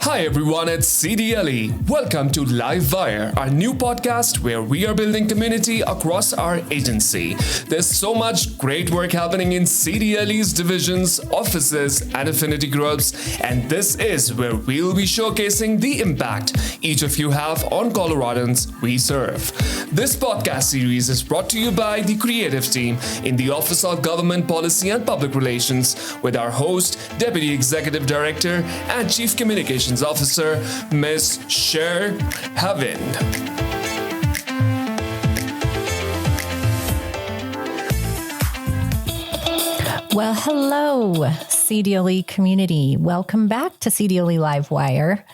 Hi everyone, it's CDLE. Welcome to Live Wire, our new podcast where we are building community across our agency. There's so much great work happening in CDLE's divisions, offices, and affinity groups, and this is where we'll be showcasing the impact each of you have on Coloradans we serve. This podcast series is brought to you by the creative team in the Office of Government Policy and Public Relations with our host, Deputy Executive Director and Chief Communications Officer, Ms. Cher. Well, hello, CDLE community. Welcome back to CDLE Live Wire.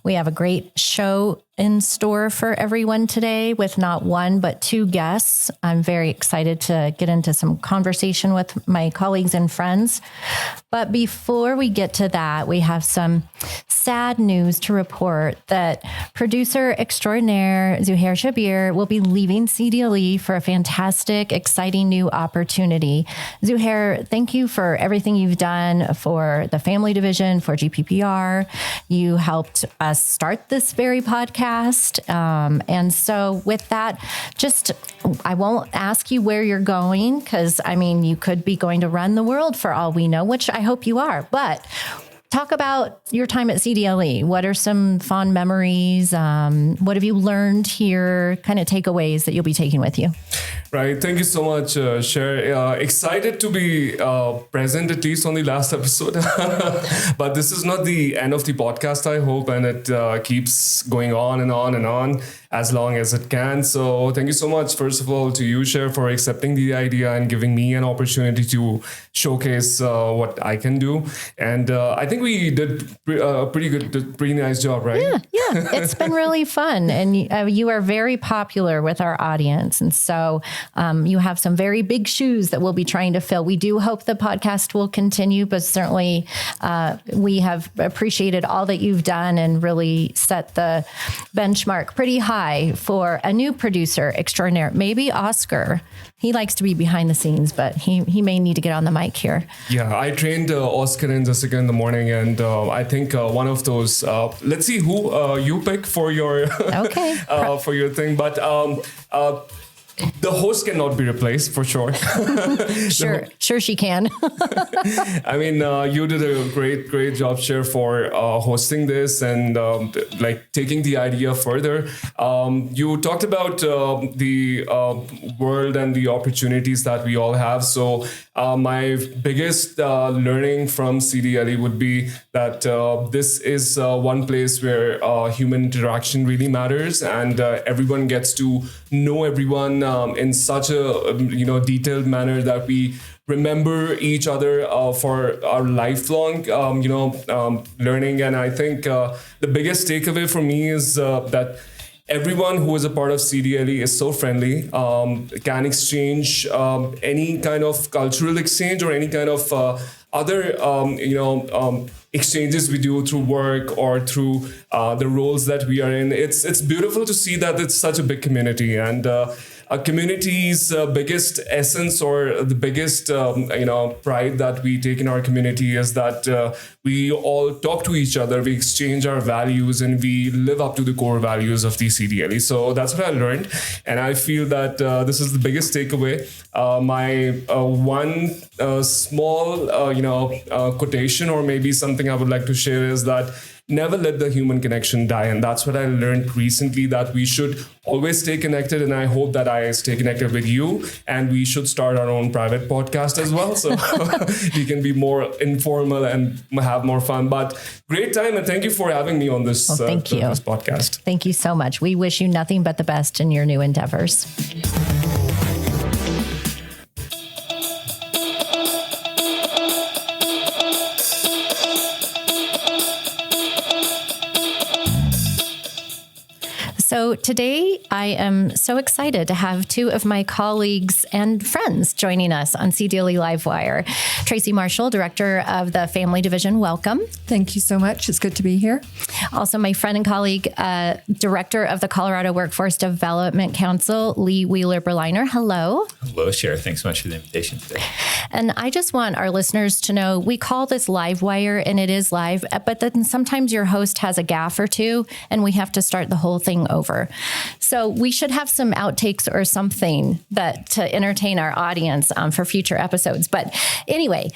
We have a great show in store for everyone today with not one, but two guests. I'm very excited to get into some conversation with my colleagues and friends. But before we get to that, we have some sad news to report that Producer Extraordinaire Zuhair Shabbir will be leaving CDLE for a fantastic, exciting new opportunity. Zuhair, thank you for everything you've done for the FAMLI Division, for GPPR. You helped us start this very podcast. And so with that, I won't ask you where you're going because, you could be going to run the world for all we know, which I hope you are. But talk about your time at CDLE. What are some fond memories? What have you learned here? Kind of takeaways that you'll be taking with you. Right. Thank you so much, Cher. Excited to be present, at least on the last episode. But this is not the end of the podcast, I hope, and it keeps going on and on and on as long as it can. So thank you so much, first of all, to you, Cher, for accepting the idea and giving me an opportunity to showcase what I can do. And I think we did a pretty nice job, right? Yeah. It's been really fun. And you are very popular with our audience. And so you have some very big shoes that we'll be trying to fill. We do hope the podcast will continue, but certainly we have appreciated all that you've done and really set the benchmark pretty high for a new producer extraordinaire, maybe Oscar. He likes to be behind the scenes, but he may need to get on the mic here. Yeah, I trained Oscar and Jessica in the morning, and I think one of those. Let's see who you pick for your for your thing, but. The host cannot be replaced for sure. Sure she can. You did a great job, Cher, for hosting this and taking the idea further. You talked about the world and the opportunities that we all have. So my biggest learning from CDLE would be that this is one place where human interaction really matters, and everyone gets to know everyone in such a detailed manner that we remember each other for our lifelong learning. And I think the biggest takeaway for me is that everyone who is a part of CDLE is so friendly, can exchange any kind of cultural exchange or any kind of other exchanges we do through work or through the roles that we are in. It's beautiful to see that it's such a big community, and a community's biggest essence or the biggest pride that we take in our community is that we all talk to each other, we exchange our values, and we live up to the core values of the CDLE. So that's what I learned, and I feel that this is the biggest takeaway. My one small quotation or maybe something I would like to share is that never let the human connection die. And that's what I learned recently, that we should always stay connected. And I hope that I stay connected with you. And we should start our own private podcast as well, so we can be more informal and have more fun. But great time. And thank you for having me on this, this podcast. Thank you so much. We wish you nothing but the best in your new endeavors. So today I am so excited to have two of my colleagues and friends joining us on CDLE Live Wire. Tracy Marshall, Director of the FAMLI Division, welcome. Thank you so much. It's good to be here. Also my friend and colleague, Director of the Colorado Workforce Development Council, Lee Wheeler-Berliner. Hello. Hello, Cher. Thanks so much for the invitation today. And I just want our listeners to know we call this Live Wire, and it is live, but then sometimes your host has a gaffe or two, and we have to start the whole thing over. So we should have some outtakes or something that to entertain our audience for future episodes. But anyway,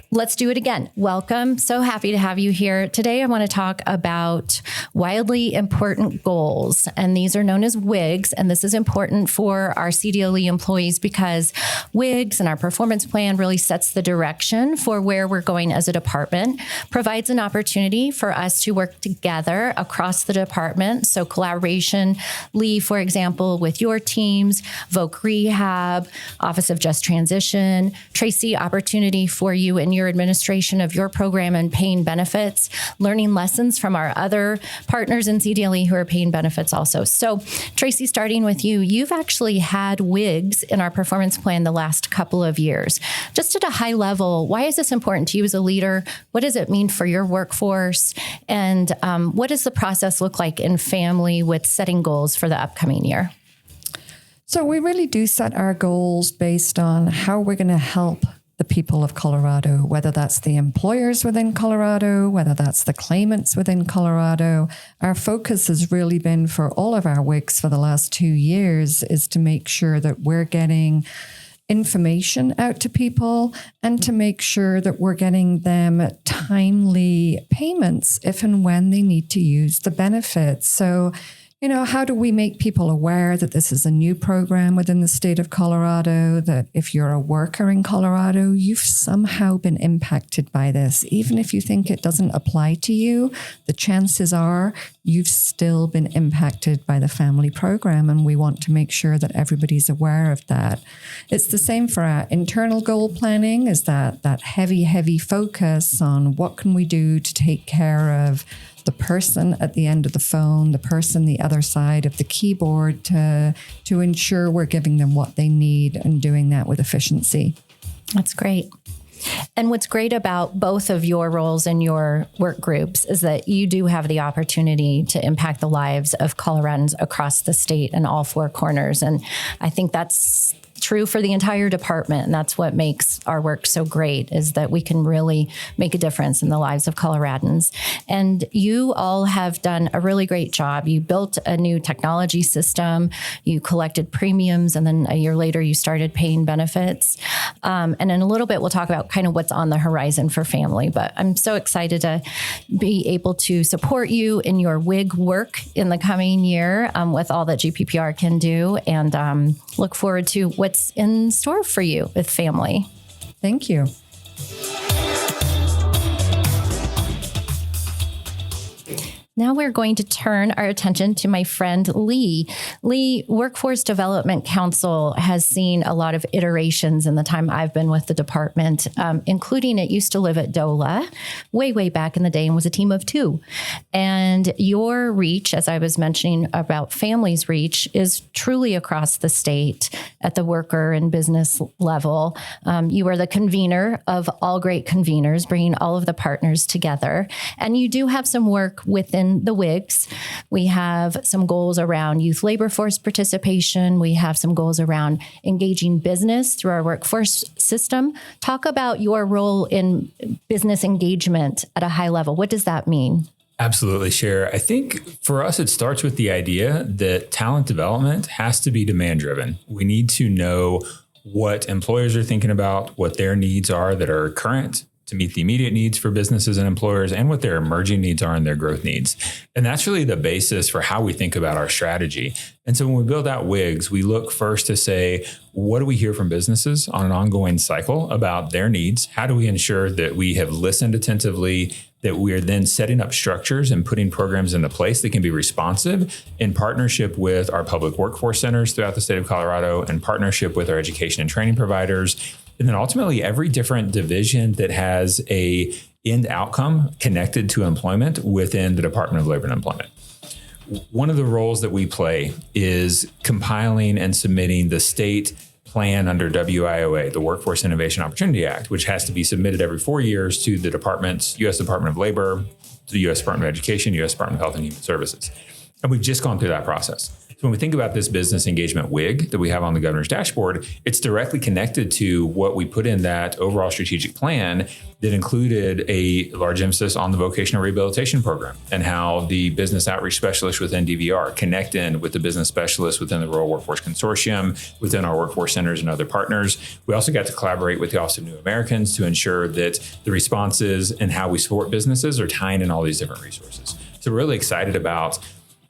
let's do it again. Welcome. So happy to have you here. Today, I want to talk about wildly important goals. And these are known as WIGS. And this is important for our CDLE employees because WIGS and our performance plan really sets the direction for where we're going as a department, provides an opportunity for us to work together across the department. So collaboration, Lee, for example, with your teams, Voc Rehab, Office of Just Transition, Tracy, opportunity for you and your administration of your program and paying benefits, learning lessons from our other partners in CDLE who are paying benefits also. So Tracy, starting with you, you've actually had WIGS in our performance plan the last couple of years. Just at a high level, why is this important to you as a leader? What does it mean for your workforce? And what does the process look like in FAMLI with setting goals for the upcoming year? So we really do set our goals based on how we're going to help the people of Colorado, whether that's the employers within Colorado, whether that's the claimants within Colorado. Our focus has really been for all of our WIGs for the last 2 years is to make sure that we're getting information out to people and to make sure that we're getting them timely payments if and when they need to use the benefits. So, you know, how do we make people aware that this is a new program within the state of Colorado, that if you're a worker in Colorado, you've somehow been impacted by this. Even if you think it doesn't apply to you, the chances are you've still been impacted by the FAMLI program, and we want to make sure that everybody's aware of that. It's the same for our internal goal planning, is that heavy focus on what can we do to take care of the person at the end of the phone, the person the other side of the keyboard to ensure we're giving them what they need and doing that with efficiency. That's great. And what's great about both of your roles in your work groups is that you do have the opportunity to impact the lives of Coloradans across the state and all four corners. And I think that's true for the entire department. And that's what makes our work so great, is that we can really make a difference in the lives of Coloradans. And you all have done a really great job. You built a new technology system, you collected premiums, and then a year later you started paying benefits. And in a little bit, we'll talk about kind of what's on the horizon for FAMLI. But I'm so excited to be able to support you in your WIG work in the coming year with all that GPPR can do, and look forward to what's in store for you with FAMLI. Thank you. Now we're going to turn our attention to my friend Lee. Lee, Workforce Development Council has seen a lot of iterations in the time I've been with the department, including it used to live at DOLA way back in the day and was a team of 2. And your reach, as I was mentioning about FAMLI's reach, is truly across the state at the worker and business level. You are the convener of all great conveners, bringing all of the partners together. And you do have some work within the WIGS. We have some goals around youth labor force participation. We have some goals around engaging business through our workforce system. Talk about your role in business engagement at a high level. What does that mean? Absolutely, Cher. I think for us, it starts with the idea that talent development has to be demand driven. We need to know what employers are thinking about, what their needs are that are current, to meet the immediate needs for businesses and employers, and what their emerging needs are and their growth needs. And that's really the basis for how we think about our strategy. And so when we build out WIGS, we look first to say, what do we hear from businesses on an ongoing cycle about their needs? How do we ensure that we have listened attentively, that we are then setting up structures and putting programs into place that can be responsive in partnership with our public workforce centers throughout the state of Colorado, in partnership with our education and training providers, and then ultimately every different division that has a end outcome connected to employment within the Department of Labor and Employment. one of the roles that we play is compiling and submitting the state plan under WIOA, the Workforce Innovation Opportunity Act, which has to be submitted every 4 years to the departments, U.S. Department of Labor, to the U.S. Department of Education, U.S. Department of Health and Human Services. And we've just gone through that process. So when we think about this business engagement WIG that we have on the governor's dashboard, it's directly connected to what we put in that overall strategic plan that included a large emphasis on the vocational rehabilitation program and how the business outreach specialists within DVR connect in with the business specialists within the Rural Workforce Consortium, within our workforce centers and other partners. We also got to collaborate with the Office of New Americans to ensure that the responses and how we support businesses are tying in all these different resources. So we're really excited about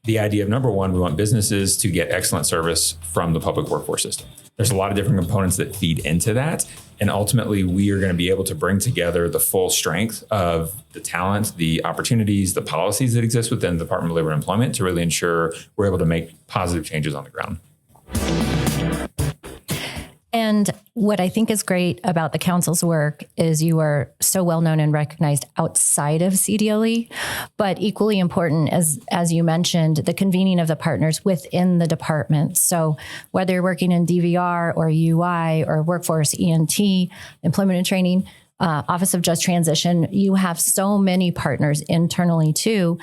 the idea of, number one, we want businesses to get excellent service from the public workforce system. There's a lot of different components that feed into that. And ultimately, we are going to be able to bring together the full strength of the talent, the opportunities, the policies that exist within the Department of Labor and Employment to really ensure we're able to make positive changes on the ground. And what I think is great about the council's work is you are so well known and recognized outside of CDLE, but equally important, as you mentioned, the convening of the partners within the department. So whether you're working in DVR or UI or workforce ENT, employment and training, Office of Just Transition, you have so many partners internally too,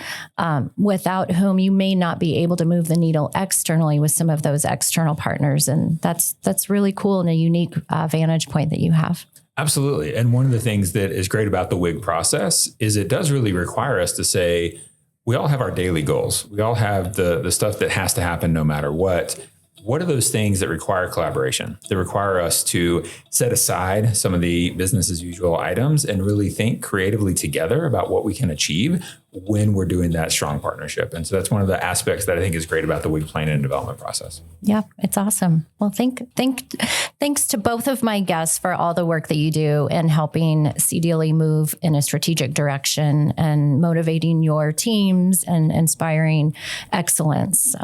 without whom you may not be able to move the needle externally with some of those external partners. And that's really cool and a unique vantage point that you have. Absolutely. And one of the things that is great about the WIG process is it does really require us to say, we all have our daily goals. We all have the stuff that has to happen no matter what. What are those things that require collaboration, that require us to set aside some of the business as usual items and really think creatively together about what we can achieve when we're doing that strong partnership? And so that's one of the aspects that I think is great about the WIG planning and development process. Yeah, it's awesome. Well, thanks to both of my guests for all the work that you do in helping CDLE move in a strategic direction and motivating your teams and inspiring excellence.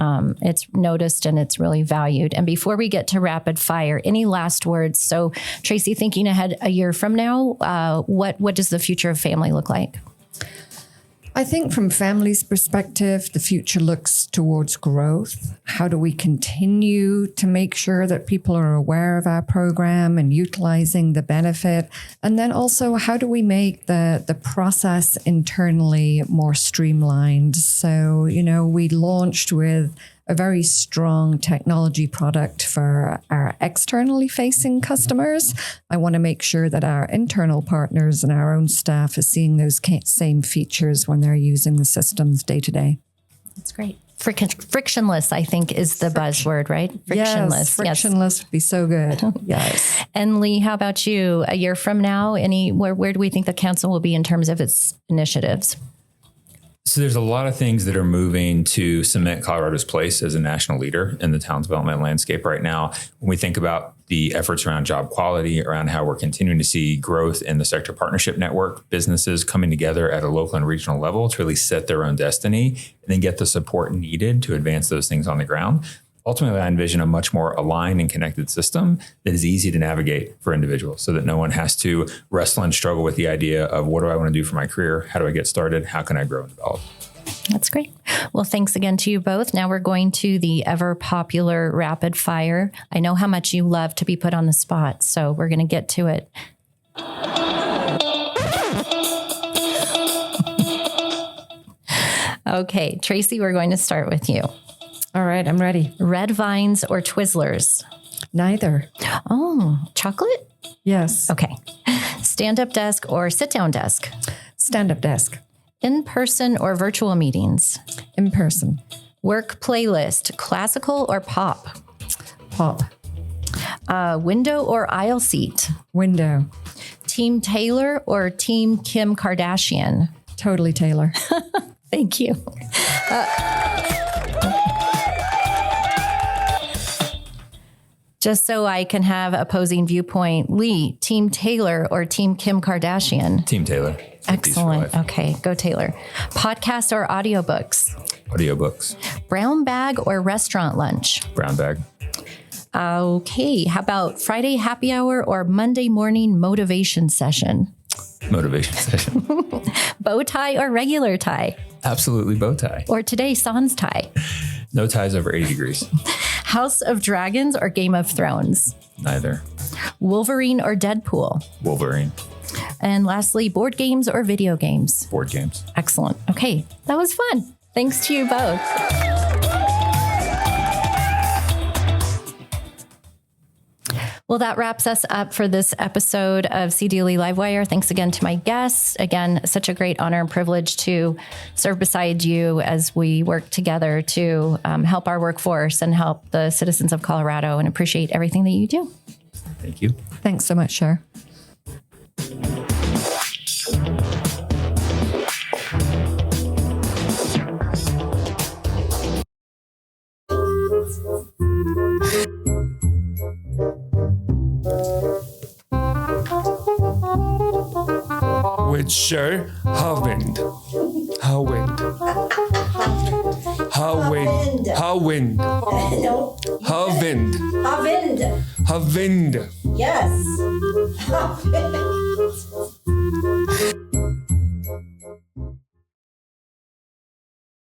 It's noticed and it's really valued. And before we get to rapid fire, any last words? So Tracy, thinking ahead a year from now, what does the future of FAMLI look like? I think from FAMLI's perspective, the future looks towards growth. How do we continue to make sure that people are aware of our program and utilizing the benefit? And then also, how do we make the process internally more streamlined? So, we launched with a very strong technology product for our externally facing customers. I want to make sure that our internal partners and our own staff are seeing those same features when they're using the systems day to day. That's great. Frictionless, I think, is the buzzword, right? Frictionless. Yes, frictionless would be so good. Yes. And Lee, how about you? A year from now, where do we think the council will be in terms of its initiatives? So there's a lot of things that are moving to cement Colorado's place as a national leader in the talent development landscape right now. When we think about the efforts around job quality, around how we're continuing to see growth in the sector partnership network, businesses coming together at a local and regional level to really set their own destiny and then get the support needed to advance those things on the ground. Ultimately, I envision a much more aligned and connected system that is easy to navigate for individuals so that no one has to wrestle and struggle with the idea of what do I want to do for my career? How do I get started? How can I grow and develop? That's great. Well, thanks again to you both. Now we're going to the ever popular rapid fire. I know how much you love to be put on the spot, so we're going to get to it. Okay, Tracy, we're going to start with you. All right, I'm ready. Red Vines or Twizzlers? Neither. Oh, chocolate? Yes. Okay. Stand-up desk or sit-down desk? Stand-up desk. In-person or virtual meetings? In person. Work playlist, classical or pop? Pop. Window or aisle seat? Window. Team Taylor or Team Kim Kardashian? Totally Taylor. Thank you. Just so I can have opposing viewpoint, Lee, Team Taylor or Team Kim Kardashian? Team Taylor. Excellent. Okay, go Taylor. Podcast or audiobooks? Audiobooks. Brown bag or restaurant lunch? Brown bag. Okay, how about Friday happy hour or Monday morning motivation session? Motivation session. Bow tie or regular tie? Absolutely bow tie. Or today, sans tie? No ties over 80 degrees. House of Dragons or Game of Thrones? Neither. Wolverine or Deadpool? Wolverine. And lastly, board games or video games? Board games. Excellent. Okay, that was fun. Thanks to you both. Well, that wraps us up for this episode of CDLE Live Wire. Thanks again to my guests. Again, such a great honor and privilege to serve beside you as we work together to help our workforce and help the citizens of Colorado, and appreciate everything that you do. Thank you. Thanks so much, Cher. With Cher, how wind. How wind. How wind. How wind. No. How wind. Havind. How wind. Yes. Havind.